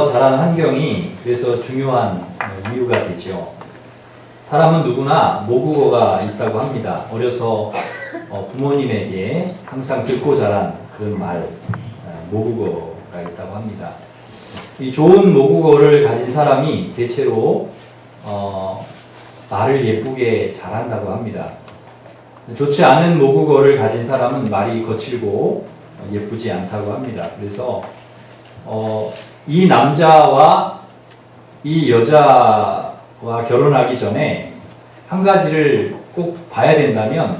자라는 환경이 그래서 중요한 이유가 되죠. 사람은 누구나 모국어가 있다고 합니다. 어려서 부모님에게 항상 듣고 자란 그런 말, 모국어가 있다고 합니다. 이 좋은 모국어를 가진 사람이 대체로 말을 예쁘게 잘한다고 합니다. 좋지 않은 모국어를 가진 사람은 말이 거칠고 예쁘지 않다고 합니다. 그래서 이 남자와 이 여자와 결혼하기 전에 한 가지를 꼭 봐야 된다면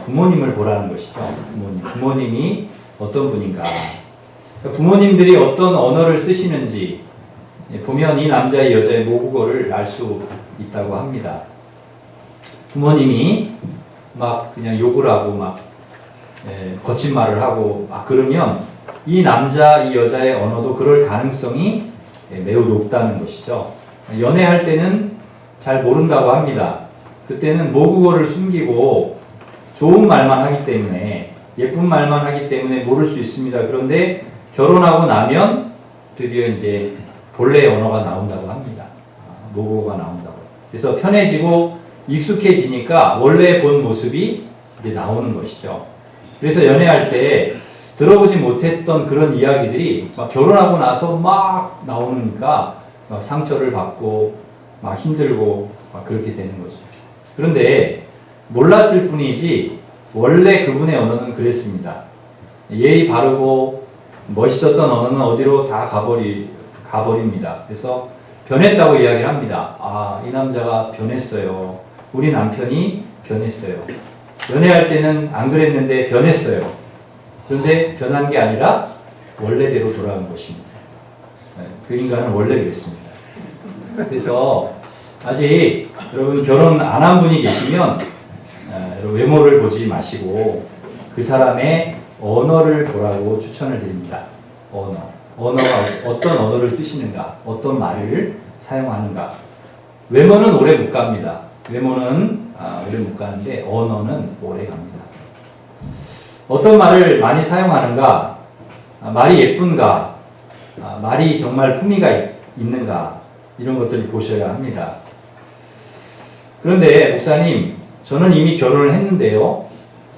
부모님을 보라는 것이죠. 부모님이 어떤 분인가. 부모님들이 어떤 언어를 쓰시는지 보면 이 남자, 이 여자의 모국어를 알 수 있다고 합니다. 부모님이 막 그냥 욕을 하고 막 거친 말을 하고 막 그러면 이 남자, 이 여자의 언어도 그럴 가능성이 매우 높다는 것이죠. 연애할 때는 잘 모른다고 합니다. 그때는 모국어를 숨기고 좋은 말만 하기 때문에, 예쁜 말만 하기 때문에 모를 수 있습니다. 그런데 결혼하고 나면 드디어 이제 본래 언어가 나온다고 합니다. 모국어가 나온다고. 그래서 편해지고 익숙해지니까 원래 본 모습이 이제 나오는 것이죠. 그래서 연애할 때 들어보지 못했던 그런 이야기들이 막 결혼하고 나서 막 나오니까 막 상처를 받고 막 힘들고 막 그렇게 되는 거죠. 그런데 몰랐을 뿐이지 원래 그분의 언어는 그랬습니다. 예의 바르고 멋있었던 언어는 어디로 다 가버립니다. 그래서 변했다고 이야기를 합니다. 아, 이 남자가 변했어요. 우리 남편이 변했어요. 연애할 때는 안 그랬는데 변했어요. 그런데 변한 게 아니라 원래대로 돌아간 것입니다. 그 인간은 원래 그랬습니다. 그래서 아직 여러분 결혼 안 한 분이 계시면 외모를 보지 마시고 그 사람의 언어를 보라고 추천을 드립니다. 언어가 어떤 언어를 쓰시는가, 어떤 말을 사용하는가. 외모는 오래 못 갑니다. 외모는 오래 못 가는데 언어는 오래 갑니다. 어떤 말을 많이 사용하는가, 말이 예쁜가, 말이 정말 품위가 있는가, 이런 것들을 보셔야 합니다. 그런데 목사님, 저는 이미 결혼을 했는데요.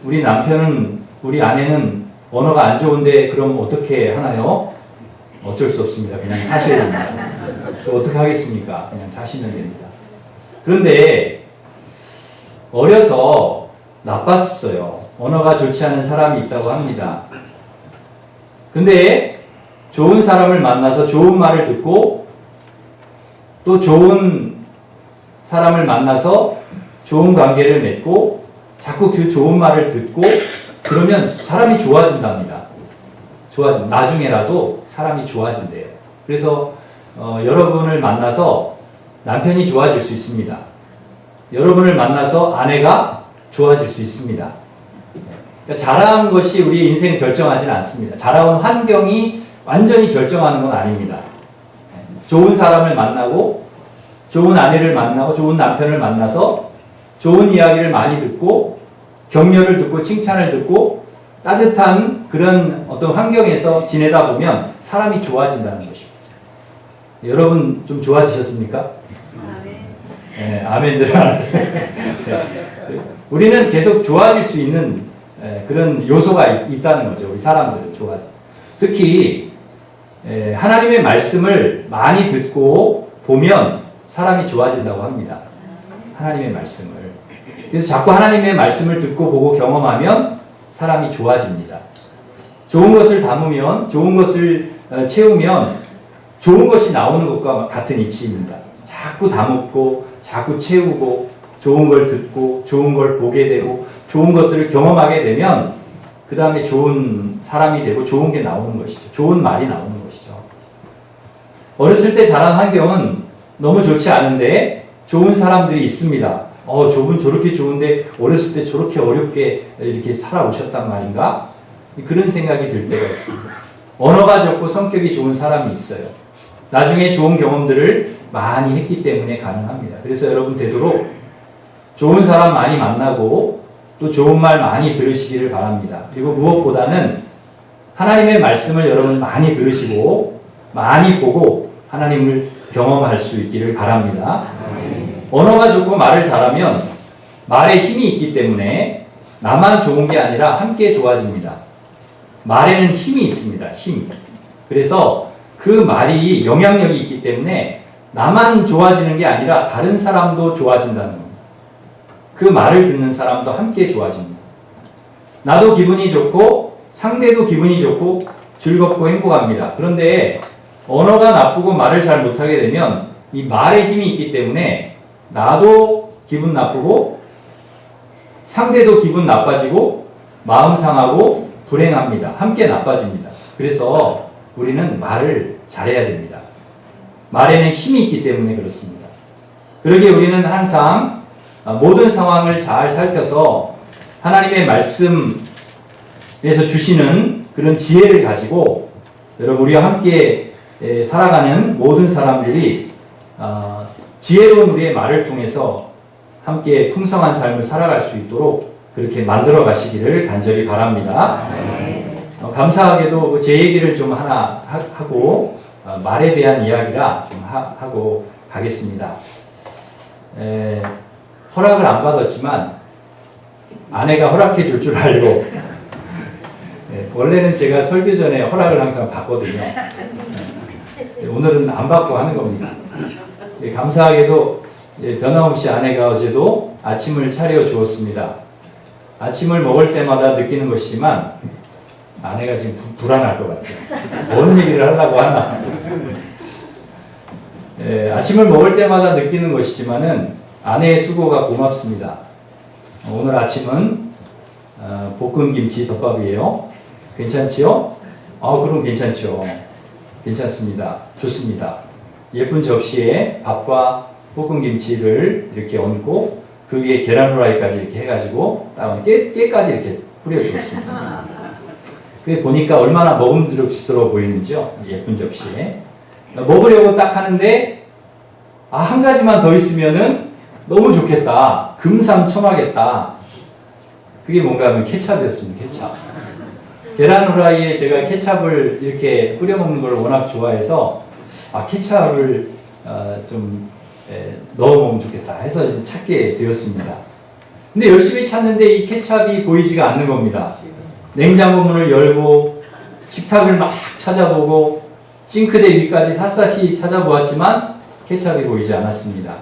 우리 남편은, 우리 아내는 언어가 안 좋은데 그럼 어떻게 하나요? 어쩔 수 없습니다. 그냥 사셔야 됩니다. 어떻게 하겠습니까? 그냥 사시면 됩니다. 그런데 어려서 나빴어요. 언어가 좋지 않은 사람이 있다고 합니다. 근데 좋은 사람을 만나서 좋은 말을 듣고 또 좋은 사람을 만나서 좋은 관계를 맺고 자꾸 그 좋은 말을 듣고 그러면 사람이 좋아진답니다. 나중에라도 사람이 좋아진대요. 그래서 여러분을 만나서 남편이 좋아질 수 있습니다. 여러분을 만나서 아내가 좋아질 수 있습니다. 그러니까 자라온 것이 우리 인생을 결정하지는 않습니다. 자라온 환경이 완전히 결정하는 건 아닙니다. 좋은 사람을 만나고 좋은 아내를 만나고 좋은 남편을 만나서 좋은 이야기를 많이 듣고 격려를 듣고 칭찬을 듣고 따뜻한 그런 어떤 환경에서 지내다 보면 사람이 좋아진다는 것입니다. 여러분 좀 좋아지셨습니까? 네, 아멘들 하네. 우리는 계속 좋아질 수 있는 그런 요소가 있다는 거죠. 우리 사람들은 좋아져. 특히 하나님의 말씀을 많이 듣고 보면 사람이 좋아진다고 합니다. 하나님의 말씀을. 그래서 자꾸 하나님의 말씀을 듣고 보고 경험하면 사람이 좋아집니다. 좋은 것을 담으면, 좋은 것을 채우면 좋은 것이 나오는 것과 같은 이치입니다. 자꾸 담고, 자꾸 채우고, 좋은 걸 듣고, 좋은 걸 보게 되고, 좋은 것들을 경험하게 되면 그 다음에 좋은 사람이 되고 좋은 게 나오는 것이죠. 좋은 말이 나오는 것이죠. 어렸을 때 자란 환경은 너무 좋지 않은데 좋은 사람들이 있습니다. 저분 저렇게 좋은데 어렸을 때 저렇게 어렵게 이렇게 살아오셨단 말인가? 그런 생각이 들 때가 있습니다. 언어가 좋고 성격이 좋은 사람이 있어요. 나중에 좋은 경험들을 많이 했기 때문에 가능합니다. 그래서 여러분 되도록 좋은 사람 많이 만나고 또 좋은 말 많이 들으시기를 바랍니다. 그리고 무엇보다는 하나님의 말씀을 여러분 많이 들으시고 많이 보고 하나님을 경험할 수 있기를 바랍니다. 언어가 좋고 말을 잘하면 말에 힘이 있기 때문에 나만 좋은 게 아니라 함께 좋아집니다. 말에는 힘이 있습니다. 힘. 그래서 그 말이 영향력이 있기 때문에 나만 좋아지는 게 아니라 다른 사람도 좋아진다는 겁니다. 그 말을 듣는 사람도 함께 좋아집니다. 나도 기분이 좋고 상대도 기분이 좋고 즐겁고 행복합니다. 그런데 언어가 나쁘고 말을 잘 못하게 되면 이 말에 힘이 있기 때문에 나도 기분 나쁘고 상대도 기분 나빠지고 마음 상하고 불행합니다. 함께 나빠집니다. 그래서 우리는 말을 잘해야 됩니다. 말에는 힘이 있기 때문에 그렇습니다. 그러기에 우리는 항상 모든 상황을 잘 살펴서 하나님의 말씀에서 주시는 그런 지혜를 가지고 여러분 우리와 함께 살아가는 모든 사람들이 지혜로운 우리의 말을 통해서 함께 풍성한 삶을 살아갈 수 있도록 그렇게 만들어 가시기를 간절히 바랍니다. 감사하게도 제 얘기를 좀 하나 하고 말에 대한 이야기라 좀 하고 가겠습니다. 허락을 안 받았지만 아내가 허락해 줄 줄 알고 원래는 제가 설교 전에 허락을 항상 받거든요. 오늘은 안 받고 하는 겁니다. 감사하게도 변함없이 아내가 어제도 아침을 차려 주었습니다. 아침을 먹을 때마다 느끼는 것이지만 아내가 지금 불안할 것 같아요. 뭔 얘기를 하려고 하나. 아침을 먹을 때마다 느끼는 것이지만은 아내의 수고가 고맙습니다. 오늘 아침은 볶은 김치 덮밥이에요. 괜찮지요? 그럼 괜찮죠. 괜찮습니다. 좋습니다. 예쁜 접시에 밥과 볶은 김치를 이렇게 얹고 그 위에 계란 후라이까지 이렇게 해가지고 깨까지 이렇게 뿌려주었습니다. 그게 보니까 얼마나 먹음직스러워 보이는지요. 예쁜 접시에. 먹으려고 딱 하는데 한 가지만 더 있으면은 너무 좋겠다. 금상첨화겠다. 그게 뭔가 하면 케찹이었습니다. 케찹. 계란 후라이에 제가 케찹을 이렇게 뿌려 먹는 걸 워낙 좋아해서 케찹을 좀 넣어 먹으면 좋겠다 해서 찾게 되었습니다. 근데 열심히 찾는데 이 케찹이 보이지가 않는 겁니다. 냉장고 문을 열고 식탁을 막 찾아보고 싱크대 위까지 샅샅이 찾아보았지만 케찹이 보이지 않았습니다.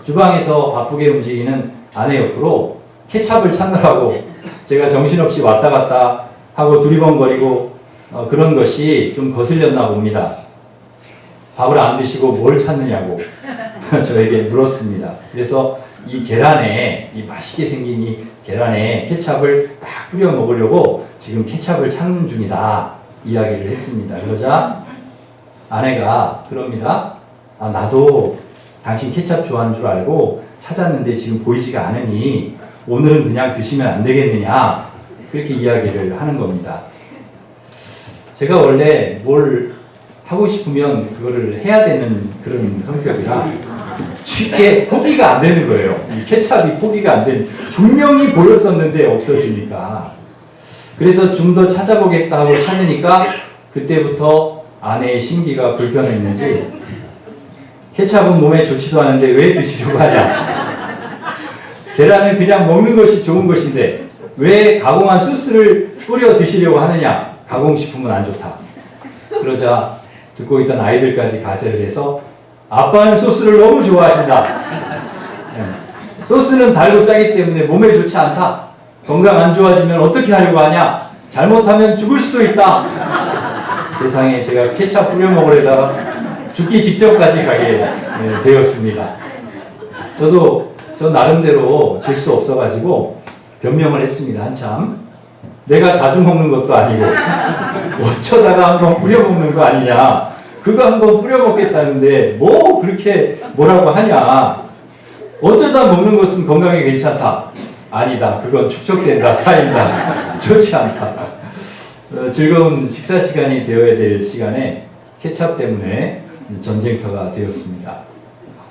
주방에서 바쁘게 움직이는 아내 옆으로 케찹을 찾느라고 제가 정신없이 왔다 갔다 하고 두리번거리고 그런 것이 좀 거슬렸나 봅니다. 밥을 안 드시고 뭘 찾느냐고 저에게 물었습니다. 그래서 이 계란에, 이 맛있게 생긴 이 계란에 케찹을 딱 뿌려 먹으려고 지금 케찹을 찾는 중이다 이야기를 했습니다. 그러자 아내가 그럽니다. 나도 당신 케찹 좋아하는 줄 알고 찾았는데 지금 보이지가 않으니 오늘은 그냥 드시면 안 되겠느냐 그렇게 이야기를 하는 겁니다. 제가 원래 뭘 하고 싶으면 그거를 해야 되는 그런 성격이라 쉽게 포기가 안 되는 거예요. 이 케찹이 포기가 안 되는, 분명히 보였었는데 없어지니까. 그래서 좀 더 찾아보겠다 하고 찾으니까 그때부터 아내의 심기가 불편했는지 케찹은 몸에 좋지도 않은데 왜 드시려고 하냐. 계란은 그냥 먹는 것이 좋은 것인데 왜 가공한 소스를 뿌려 드시려고 하느냐. 가공식품은 안 좋다. 그러자 듣고 있던 아이들까지 가세를 해서 아빠는 소스를 너무 좋아하신다. 소스는 달고 짜기 때문에 몸에 좋지 않다. 건강 안 좋아지면 어떻게 하려고 하냐. 잘못하면 죽을 수도 있다. 세상에 제가 케찹 뿌려 먹으려다가 죽기 직전까지 가게 되었습니다. 저 나름대로 질 수 없어가지고 변명을 했습니다. 한참. 내가 자주 먹는 것도 아니고 어쩌다가 한번 뿌려 먹는 거 아니냐. 그거 한번 뿌려 먹겠다는데 뭐 그렇게 뭐라고 하냐. 어쩌다 먹는 것은 건강에 괜찮다. 아니다. 그건 축적된다. 쌓인다. 좋지 않다. 즐거운 식사 시간이 되어야 될 시간에 케찹 때문에 전쟁터가 되었습니다.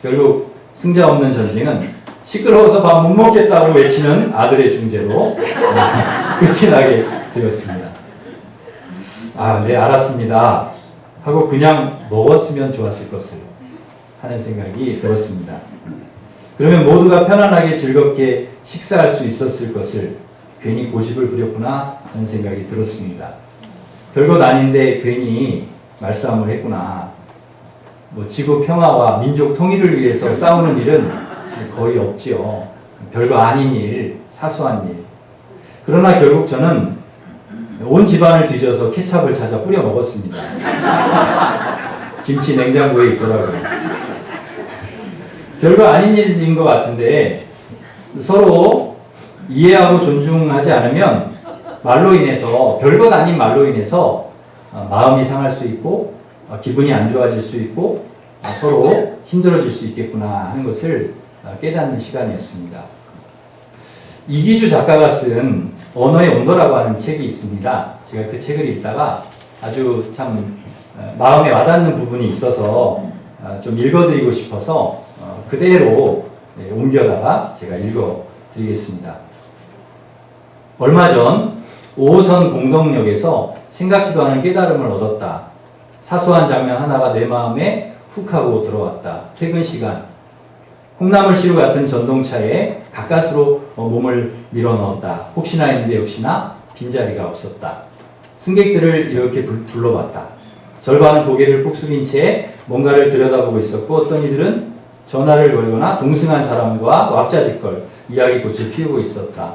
결국 승자 없는 전쟁은 시끄러워서 밥 못 먹겠다고 외치는 아들의 중재로 끝이 나게 되었습니다. 네, 알았습니다. 하고 그냥 먹었으면 좋았을 것을 하는 생각이 들었습니다. 그러면 모두가 편안하게 즐겁게 식사할 수 있었을 것을 괜히 고집을 부렸구나 하는 생각이 들었습니다. 별것 아닌데 괜히 말싸움을 했구나. 지구 평화와 민족 통일을 위해서 싸우는 일은 거의 없지요. 별거 아닌 일, 사소한 일. 그러나 결국 저는 온 집안을 뒤져서 케찹을 찾아 뿌려 먹었습니다. 김치 냉장고에 있더라고요. 별거 아닌 일인 것 같은데 서로 이해하고 존중하지 않으면 말로 인해서, 별것 아닌 말로 인해서 마음이 상할 수 있고 기분이 안 좋아질 수 있고 서로 힘들어질 수 있겠구나 하는 것을 깨닫는 시간이었습니다. 이기주 작가가 쓴 언어의 온도라고 하는 책이 있습니다. 제가 그 책을 읽다가 아주 참 마음에 와닿는 부분이 있어서 좀 읽어드리고 싶어서 그대로 옮겨다가 제가 읽어드리겠습니다. 얼마 전 5호선 공덕역에서 생각지도 않은 깨달음을 얻었다. 사소한 장면 하나가 내 마음에 훅 하고 들어왔다. 퇴근 시간. 콩나물시루 같은 전동차에 가까스로 몸을 밀어넣었다. 혹시나 했는데 역시나 빈자리가 없었다. 승객들을 이렇게 불러봤다. 절반은 고개를 푹 숙인 채 뭔가를 들여다보고 있었고 어떤 이들은 전화를 걸거나 동승한 사람과 왁자지껄 이야기꽃을 피우고 있었다.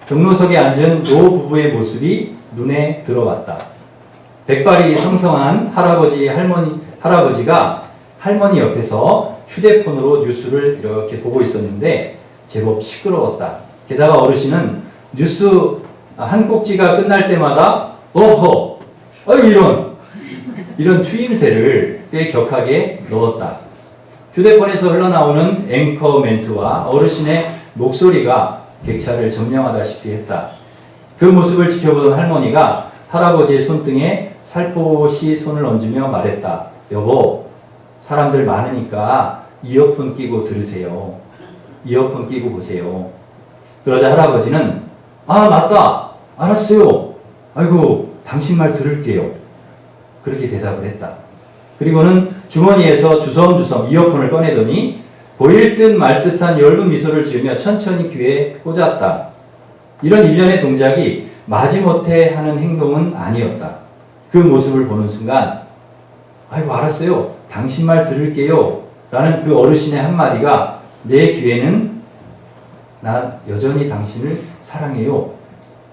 경로석에 앉은 노 부부의 모습이 눈에 들어왔다. 백발이 성성한 할아버지가 할머니 옆에서 휴대폰으로 뉴스를 이렇게 보고 있었는데 제법 시끄러웠다. 게다가 어르신은 뉴스 한 꼭지가 끝날 때마다 어허, 아유 이런 추임새를 꽤 격하게 넣었다. 휴대폰에서 흘러나오는 앵커 멘트와 어르신의 목소리가 객차를 점령하다시피 했다. 그 모습을 지켜보던 할머니가 할아버지의 손등에 살포시 손을 얹으며 말했다. 여보, 사람들 많으니까 이어폰 끼고 들으세요. 이어폰 끼고 보세요. 그러자 할아버지는 아 맞다, 알았어요. 아이고 당신 말 들을게요. 그렇게 대답을 했다. 그리고는 주머니에서 주섬주섬 이어폰을 꺼내더니 보일 듯 말 듯한 엷은 미소를 지으며 천천히 귀에 꽂았다. 이런 일련의 동작이 마지못해 하는 행동은 아니었다. 그 모습을 보는 순간 아이고 알았어요. 당신 말 들을게요. 라는 그 어르신의 한마디가 내 귀에는 나 여전히 당신을 사랑해요.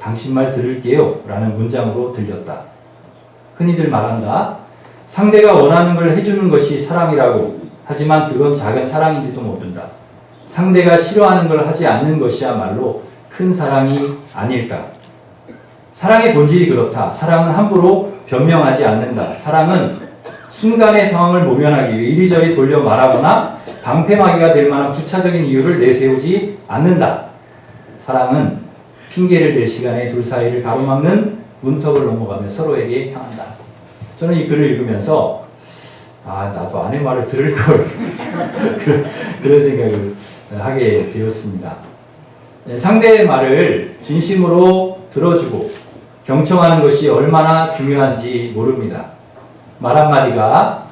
당신 말 들을게요. 라는 문장으로 들렸다. 흔히들 말한다. 상대가 원하는 걸 해주는 것이 사랑이라고. 하지만 그건 작은 사랑인지도 모른다. 상대가 싫어하는 걸 하지 않는 것이야말로 큰 사랑이 아닐까. 사랑의 본질이 그렇다. 사랑은 함부로 변명하지 않는다. 사랑은 순간의 상황을 모면하기 위해 이리저리 돌려 말하거나 방패막이가 될 만한 부차적인 이유를 내세우지 않는다. 사랑은 핑계를 댈 시간에 둘 사이를 가로막는 문턱을 넘어가며 서로에게 향한다. 저는 이 글을 읽으면서 나도 아내 말을 들을 걸 그런 생각을 하게 되었습니다. 상대의 말을 진심으로 들어주고 경청하는 것이 얼마나 중요한지 모릅니다. 말 한마디가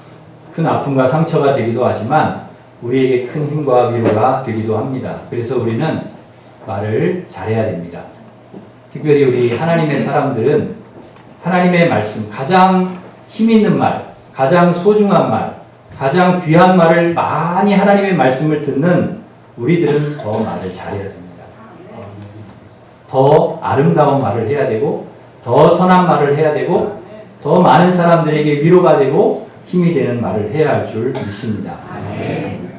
큰 아픔과 상처가 되기도 하지만 우리에게 큰 힘과 위로가 되기도 합니다. 그래서 우리는 말을 잘해야 됩니다. 특별히 우리 하나님의 사람들은 하나님의 말씀, 가장 힘 있는 말, 가장 소중한 말, 가장 귀한 말을 많이 하나님의 말씀을 듣는 우리들은 더 말을 잘해야 됩니다. 더 아름다운 말을 해야 되고 더 선한 말을 해야 되고 더 많은 사람들에게 위로가 되고 힘이 되는 말을 해야 할 줄 믿습니다.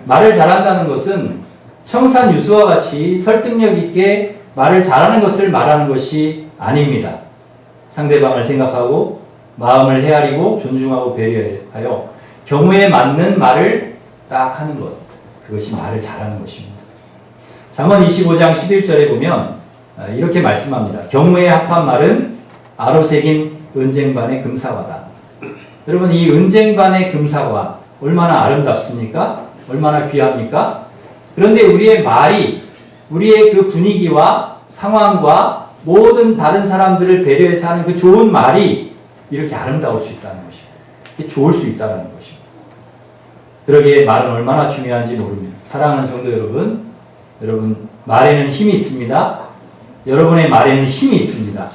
말을 잘한다는 것은 청산유수와 같이 설득력 있게 말을 잘하는 것을 말하는 것이 아닙니다. 상대방을 생각하고 마음을 헤아리고 존중하고 배려하여 경우에 맞는 말을 딱 하는 것, 그것이 말을 잘하는 것입니다. 잠언 25장 11절에 보면 이렇게 말씀합니다. 경우에 합한 말은 아로새긴 은쟁반의 금사과다. 여러분, 이 은쟁반의 금사과 얼마나 아름답습니까? 얼마나 귀합니까? 그런데 우리의 말이 우리의 그 분위기와 상황과 모든 다른 사람들을 배려해서 하는 그 좋은 말이 이렇게 아름다울 수 있다는 것입니다. 좋을 수 있다는 것입니다. 그러기에 말은 얼마나 중요한지 모릅니다. 사랑하는 성도 여러분, 여러분 말에는 힘이 있습니다. 여러분의 말에는 힘이 있습니다.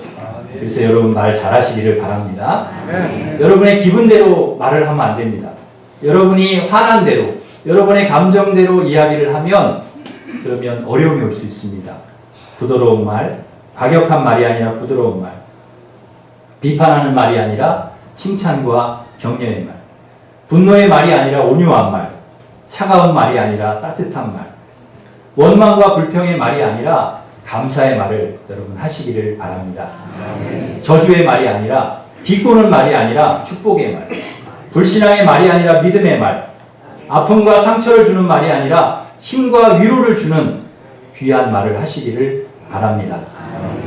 그래서 여러분 말 잘하시기를 바랍니다. 여러분의 기분대로 말을 하면 안 됩니다. 여러분이 화난 대로, 여러분의 감정대로 이야기를 하면 그러면 어려움이 올 수 있습니다. 부드러운 말, 과격한 말이 아니라 부드러운 말, 비판하는 말이 아니라 칭찬과 격려의 말, 분노의 말이 아니라 온유한 말, 차가운 말이 아니라 따뜻한 말, 원망과 불평의 말이 아니라 감사의 말을 여러분 하시기를 바랍니다. 저주의 말이 아니라, 비꼬는 말이 아니라 축복의 말, 불신앙의 말이 아니라 믿음의 말, 아픔과 상처를 주는 말이 아니라 힘과 위로를 주는 귀한 말을 하시기를 바랍니다.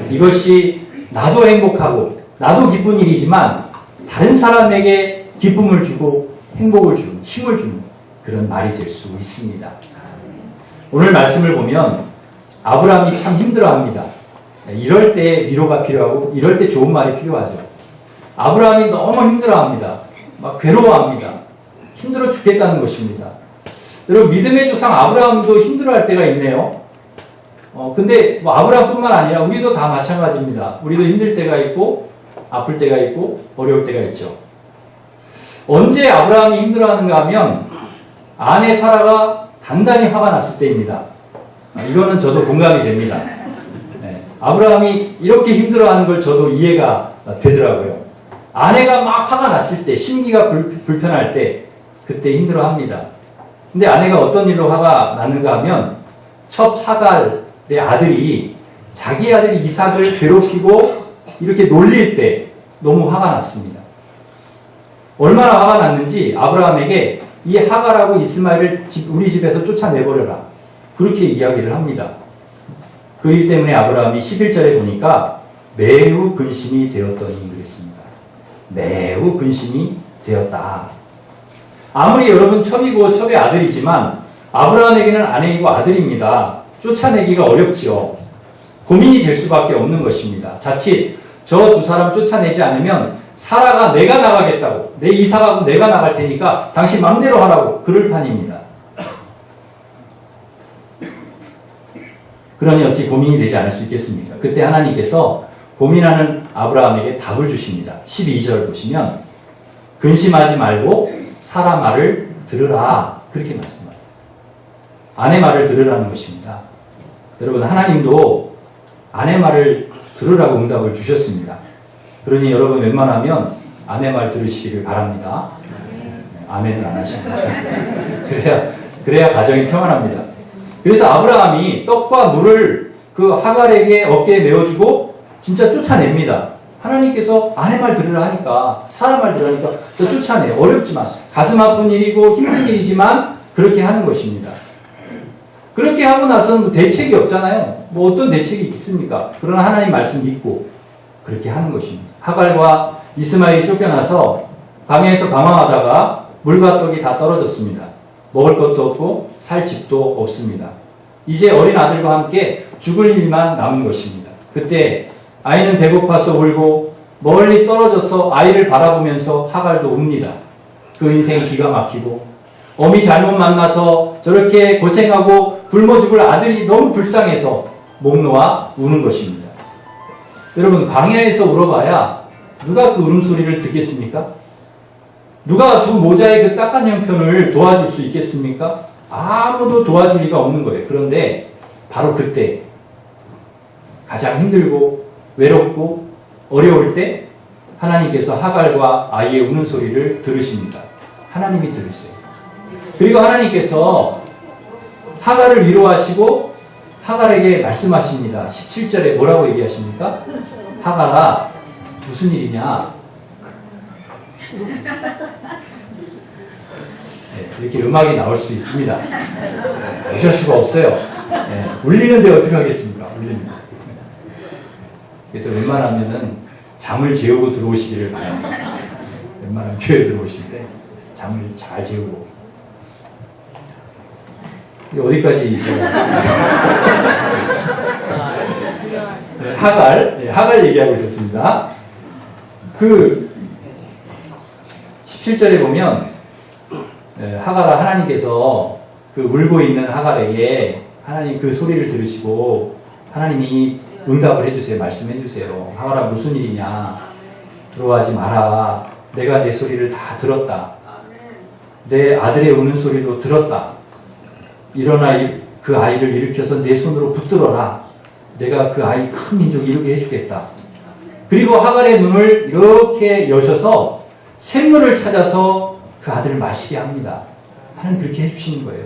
이것이 나도 행복하고 나도 기쁜 일이지만 다른 사람에게 기쁨을 주고 행복을 주는, 힘을 주는 그런 말이 될 수 있습니다. 오늘 말씀을 보면 아브라함이 참 힘들어합니다. 이럴 때 위로가 필요하고 이럴 때 좋은 말이 필요하죠. 아브라함이 너무 힘들어합니다. 막 괴로워합니다. 힘들어 죽겠다는 것입니다. 여러분 믿음의 조상 아브라함도 힘들어할 때가 있네요. 근데 뭐 아브라함뿐만 아니라 우리도 다 마찬가지입니다. 우리도 힘들 때가 있고 아플 때가 있고 어려울 때가 있죠. 언제 아브라함이 힘들어하는가 하면 아내 사라가 단단히 화가 났을 때입니다. 이거는 저도 공감이 됩니다. 네. 아브라함이 이렇게 힘들어하는 걸 저도 이해가 되더라고요. 아내가 막 화가 났을 때, 심기가 불편할 때 그때 힘들어합니다. 근데 아내가 어떤 일로 화가 났는가 하면 첩 하갈의 아들이 자기 아들 이삭을 괴롭히고 이렇게 놀릴 때 너무 화가 났습니다. 얼마나 화가 났는지 아브라함에게 이 하갈하고 이스마엘을 우리 집에서 쫓아내버려라. 그렇게 이야기를 합니다. 그 일 때문에 아브라함이 11절에 보니까 매우 근심이 되었더니 그랬습니다. 매우 근심이 되었다. 아무리 여러분 첩이고 첩의 아들이지만 아브라함에게는 아내이고 아들입니다. 쫓아내기가 어렵지요. 고민이 될 수밖에 없는 것입니다. 자칫 저 두 사람 쫓아내지 않으면 사라가 내가 나가겠다고, 내 이삭하고 내가 나갈 테니까 당신 마음대로 하라고 그럴 판입니다. 그러니 어찌 고민이 되지 않을 수 있겠습니까? 그때 하나님께서 고민하는 아브라함에게 답을 주십니다. 12절 보시면 근심하지 말고 사라 말을 들으라 그렇게 말씀합니다. 아내 말을 들으라는 것입니다. 여러분 하나님도 아내 말을 들으라고 응답을 주셨습니다. 그러니 여러분 웬만하면 아내 말 들으시기를 바랍니다. 아멘을 안 하십니다. 그래야 가정이 평안합니다. 그래서 아브라함이 떡과 물을 그 하갈에게 어깨에 메어주고 진짜 쫓아냅니다. 하나님께서 아내 말 들으라 하니까, 사람 말 들으라니까 저 쫓아내요. 어렵지만 가슴 아픈 일이고 힘든 일이지만 그렇게 하는 것입니다. 그렇게 하고 나서는 뭐 대책이 없잖아요. 뭐 어떤 대책이 있습니까? 그러나 하나님 말씀 믿고 그렇게 하는 것입니다. 하갈과 이스마엘이 쫓겨나서 광야에서 방황하다가 물과 떡이 다 떨어졌습니다. 먹을 것도 없고 살 집도 없습니다. 이제 어린 아들과 함께 죽을 일만 남은 것입니다. 그때 아이는 배고파서 울고 멀리 떨어져서 아이를 바라보면서 하갈도 웁니다. 그 인생이 기가 막히고 어미 잘못 만나서 저렇게 고생하고 굶어 죽을 아들이 너무 불쌍해서 목 놓아 우는 것입니다. 여러분 광야에서 울어봐야 누가 그 울음소리를 듣겠습니까? 누가 두 모자의 그 딱한 형편을 도와줄 수 있겠습니까? 아무도 도와줄 리가 없는 거예요. 그런데 바로 그때 가장 힘들고 외롭고 어려울 때 하나님께서 하갈과 아이의 우는 소리를 들으십니다. 하나님이 들으세요. 그리고 하나님께서 하갈을 위로하시고 하갈에게 말씀하십니다. 17절에 뭐라고 얘기하십니까? 하갈아 무슨 일이냐? 네, 이렇게 음악이 나올 수도 있습니다. 어쩔 수가 없어요. 네, 울리는데 어떻게 하겠습니까? 울리는데. 그래서 웬만하면은 잠을 재우고 들어오시기를 바랍니다. 웬만하면 교회 들어오실 때 잠을 잘 재우고. 어디까지 하갈 얘기하고 있었습니다. 그 7절에 보면 하가라 하나님께서 그 울고 있는 하갈에게 하나님 그 소리를 들으시고 하나님이 응답을 해주세요. 말씀해 주세요. 하갈아 무슨 일이냐. 들어가지 마라. 내가 내 소리를 다 들었다. 내 아들의 우는 소리도 들었다. 일어나 그 아이를 일으켜서 내 손으로 붙들어라. 내가 그 아이 큰 민족 이루게 해주겠다. 그리고 하갈의 눈을 이렇게 여셔서 샘물을 찾아서 그 아들을 마시게 합니다. 하나님 그렇게 해주시는 거예요.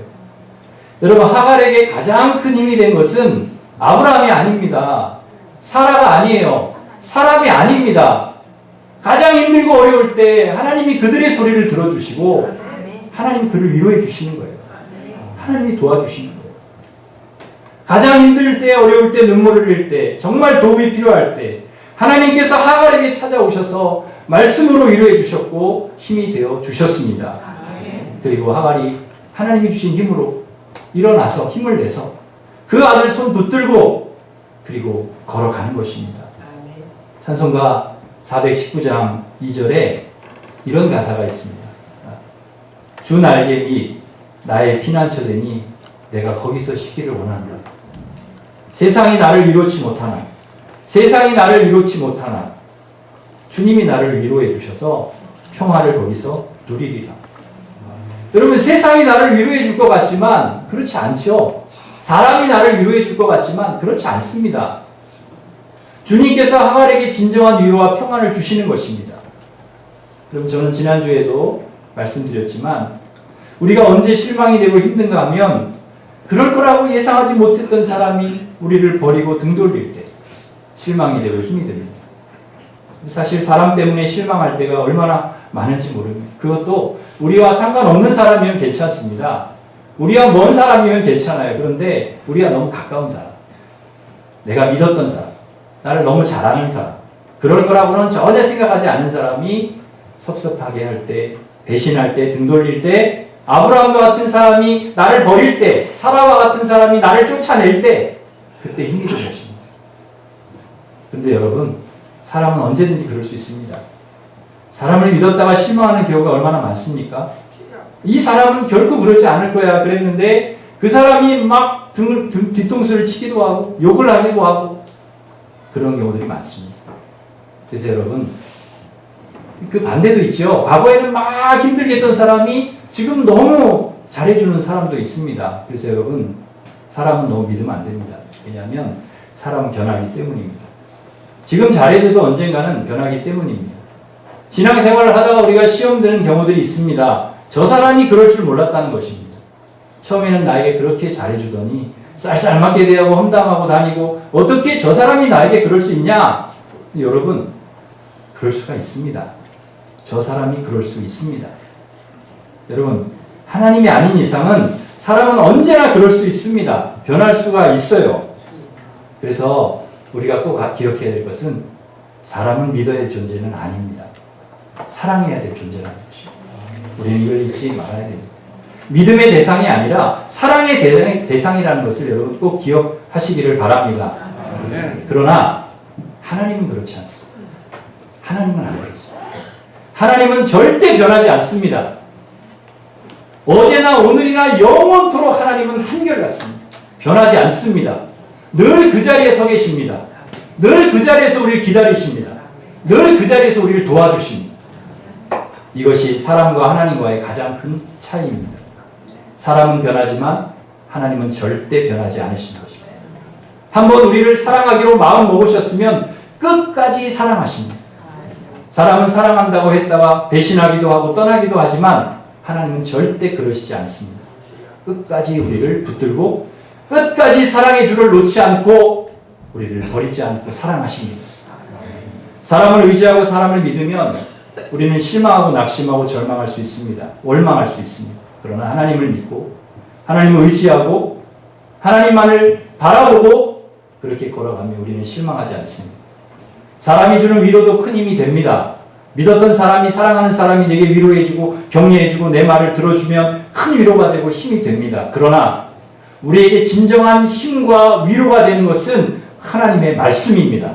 여러분 하갈에게 가장 큰 힘이 된 것은 아브라함이 아닙니다. 사라가 아니에요. 사람이 아닙니다. 가장 힘들고 어려울 때 하나님이 그들의 소리를 들어주시고 하나님 그를 위로해 주시는 거예요. 하나님이 도와주시는 거예요. 가장 힘들 때, 어려울 때, 눈물을 흘릴 때, 정말 도움이 필요할 때 하나님께서 하갈에게 찾아오셔서 말씀으로 위로해 주셨고 힘이 되어 주셨습니다. 그리고 하갈이 하나님이 주신 힘으로 일어나서 힘을 내서 그 아들 손 붙들고 그리고 걸어가는 것입니다. 찬송가 419장 2절에 이런 가사가 있습니다. 주 날개 및 나의 피난처 되니 내가 거기서 쉬기를 원한다. 세상이 나를 위로치 못하나 세상이 나를 위로치 못하나 주님이 나를 위로해 주셔서 평화를 거기서 누리리라. 여러분 세상이 나를 위로해 줄 것 같지만 그렇지 않죠. 사람이 나를 위로해 줄 것 같지만 그렇지 않습니다. 주님께서 하갈에게 진정한 위로와 평안을 주시는 것입니다. 그럼 저는 지난주에도 말씀드렸지만 우리가 언제 실망이 되고 힘든가 하면 그럴 거라고 예상하지 못했던 사람이 우리를 버리고 등 돌릴 때 실망이 되고 힘이 듭니다. 사실 사람 때문에 실망할 때가 얼마나 많은지 모릅니다. 그것도 우리와 상관없는 사람이면 괜찮습니다. 우리와 먼 사람이면 괜찮아요. 그런데 우리가 너무 가까운 사람, 내가 믿었던 사람, 나를 너무 잘 아는 사람, 그럴 거라고는 전혀 생각하지 않은 사람이 섭섭하게 할 때, 배신할 때, 등 돌릴 때, 아브라함과 같은 사람이 나를 버릴 때, 사라와 같은 사람이 나를 쫓아낼 때, 그때 힘이 든 것입니다. 그런데 여러분, 사람은 언제든지 그럴 수 있습니다. 사람을 믿었다가 실망하는 경우가 얼마나 많습니까? 이 사람은 결코 그러지 않을 거야 그랬는데 그 사람이 막 뒤통수를 치기도 하고 욕을 하기도 하고 그런 경우들이 많습니다. 그래서 여러분 그 반대도 있죠. 과거에는 막 힘들게 했던 사람이 지금 너무 잘해주는 사람도 있습니다. 그래서 여러분 사람은 너무 믿으면 안 됩니다. 왜냐하면 사람은 변하기 때문입니다. 지금 잘해줘도 언젠가는 변하기 때문입니다. 신앙생활을 하다가 우리가 시험 드는 경우들이 있습니다. 저 사람이 그럴 줄 몰랐다는 것입니다. 처음에는 나에게 그렇게 잘해주더니 쌀쌀맞게 대하고 험담하고 다니고 어떻게 저 사람이 나에게 그럴 수 있냐? 여러분 그럴 수가 있습니다. 저 사람이 그럴 수 있습니다. 여러분 하나님이 아닌 이상은 사람은 언제나 그럴 수 있습니다. 변할 수가 있어요. 그래서 우리가 꼭 기억해야 될 것은 사람을 믿어야 할 존재는 아닙니다. 사랑해야 될 존재라는 것입니다. 우리는 이걸 잊지 말아야 됩니다. 믿음의 대상이 아니라 사랑의 대상이라는 것을 여러분 꼭 기억하시기를 바랍니다. 그러나 하나님은 그렇지 않습니다. 하나님은 안 그렇습니다. 하나님은 절대 변하지 않습니다. 어제나 오늘이나 영원토록 하나님은 한결같습니다. 변하지 않습니다. 늘 그 자리에 서 계십니다. 늘 그 자리에서 우리를 기다리십니다. 늘 그 자리에서 우리를 도와주십니다. 이것이 사람과 하나님과의 가장 큰 차이입니다. 사람은 변하지만 하나님은 절대 변하지 않으시는 것입니다. 한번 우리를 사랑하기로 마음 먹으셨으면 끝까지 사랑하십니다. 사람은 사랑한다고 했다가 배신하기도 하고 떠나기도 하지만 하나님은 절대 그러시지 않습니다. 끝까지 우리를 붙들고 끝까지 사랑의 줄을 놓지 않고 우리를 버리지 않고 사랑하십니다. 사람을 의지하고 사람을 믿으면 우리는 실망하고 낙심하고 절망할 수 있습니다. 원망할 수 있습니다. 그러나 하나님을 믿고 하나님을 의지하고 하나님만을 바라보고 그렇게 걸어가면 우리는 실망하지 않습니다. 사람이 주는 위로도 큰 힘이 됩니다. 믿었던 사람이 사랑하는 사람이 내게 위로해주고 격려해주고 내 말을 들어주면 큰 위로가 되고 힘이 됩니다. 그러나 우리에게 진정한 힘과 위로가 되는 것은 하나님의 말씀입니다.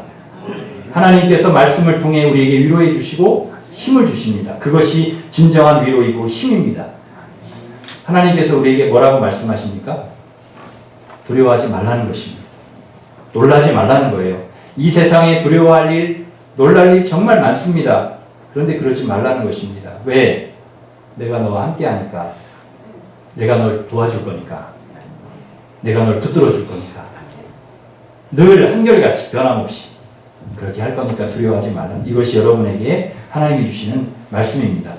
하나님께서 말씀을 통해 우리에게 위로해 주시고 힘을 주십니다. 그것이 진정한 위로이고 힘입니다. 하나님께서 우리에게 뭐라고 말씀하십니까? 두려워하지 말라는 것입니다. 놀라지 말라는 거예요. 이 세상에 두려워할 일, 놀랄 일 정말 많습니다. 그런데 그러지 말라는 것입니다. 왜? 내가 너와 함께 하니까. 내가 널 도와줄 거니까. 내가 널 붙들어 줄 거니까. 늘 한결같이 변함없이 그렇게 할 거니까 두려워하지 말라는, 이것이 여러분에게 하나님이 주시는 말씀입니다.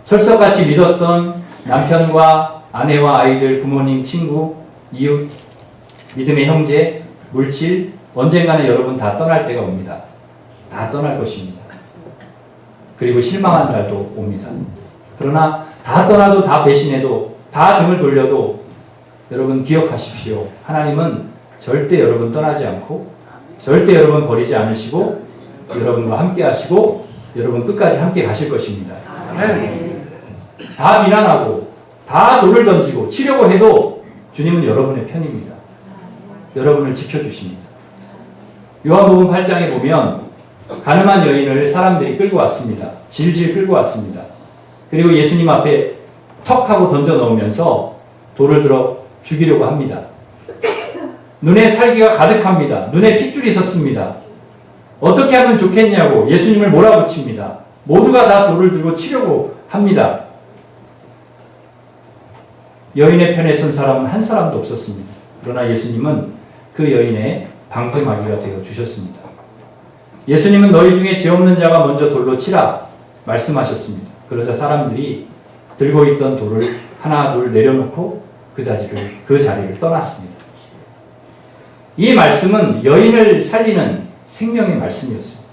철석같이 믿었던 남편과 아내와 아이들, 부모님, 친구, 이웃, 믿음의 형제, 물질, 언젠가는 여러분 다 떠날 때가 옵니다. 다 떠날 것입니다. 그리고 실망한 날도 옵니다. 그러나 다 떠나도, 다 배신해도, 다 등을 돌려도 여러분 기억하십시오. 하나님은 절대 여러분 떠나지 않고 절대 여러분 버리지 않으시고 여러분과 함께 하시고 여러분 끝까지 함께 가실 것입니다. 다 비난하고 다 돌을 던지고 치려고 해도 주님은 여러분의 편입니다. 여러분을 지켜주십니다. 요한복음 8장에 보면 가늠한 여인을 사람들이 끌고 왔습니다. 질질 끌고 왔습니다. 그리고 예수님 앞에 턱 하고 던져 넣으면서 돌을 들어 죽이려고 합니다. 눈에 살기가 가득합니다. 눈에 핏줄이 섰습니다. 어떻게 하면 좋겠냐고 예수님을 몰아붙입니다. 모두가 다 돌을 들고 치려고 합니다. 여인의 편에 선 사람은 한 사람도 없었습니다. 그러나 예수님은 그 여인의 방패막이가 되어 주셨습니다. 예수님은 너희 중에 죄 없는 자가 먼저 돌로 치라 말씀하셨습니다. 그러자 사람들이 들고 있던 돌을 하나 둘 내려놓고 그 자리를 떠났습니다. 이 말씀은 여인을 살리는 생명의 말씀이었습니다.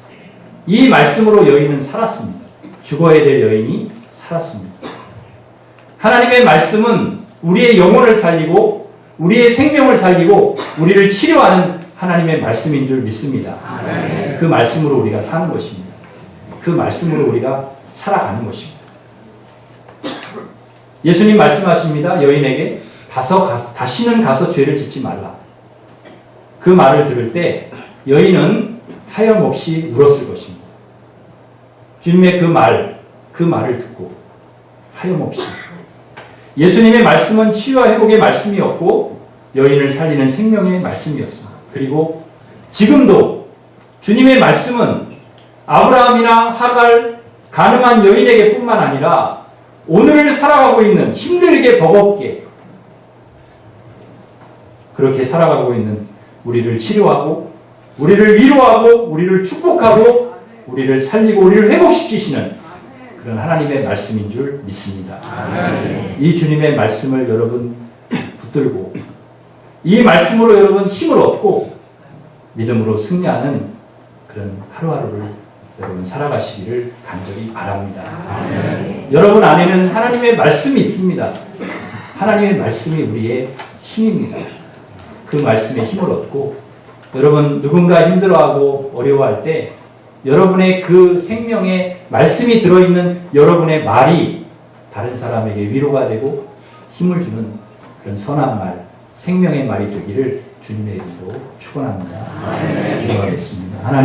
이 말씀으로 여인은 살았습니다. 죽어야 될 여인이 살았습니다. 하나님의 말씀은 우리의 영혼을 살리고 우리의 생명을 살리고 우리를 치료하는 하나님의 말씀인 줄 믿습니다. 그 말씀으로 우리가 사는 것입니다. 그 말씀으로 우리가 살아가는 것입니다. 예수님 말씀하십니다. 여인에게 다시는 가서 죄를 짓지 말라. 그 말을 들을 때 여인은 하염없이 울었을 것입니다. 주님의 그 말을 듣고 하염없이. 예수님의 말씀은 치유와 회복의 말씀이었고 여인을 살리는 생명의 말씀이었습니다. 그리고 지금도 주님의 말씀은 아브라함이나 하갈, 가늠한 여인에게 뿐만 아니라 오늘을 살아가고 있는 힘들게 버겁게 그렇게 살아가고 있는 우리를 치료하고 우리를 위로하고 우리를 축복하고 우리를 살리고 우리를 회복시키시는 그런 하나님의 말씀인 줄 믿습니다. 이 주님의 말씀을 여러분 붙들고 이 말씀으로 여러분 힘을 얻고 믿음으로 승리하는 그런 하루하루를 여러분 살아가시기를 간절히 바랍니다. 여러분 안에는 하나님의 말씀이 있습니다. 하나님의 말씀이 우리의 힘입니다. 그 말씀에 힘을 얻고 여러분 누군가 힘들어하고 어려워할 때 여러분의 그 생명의 말씀이 들어있는 여러분의 말이 다른 사람에게 위로가 되고 힘을 주는 그런 선한 말, 생명의 말이 되기를 주님의 이름으로 축원합니다. 기도하겠습니다. 하나님.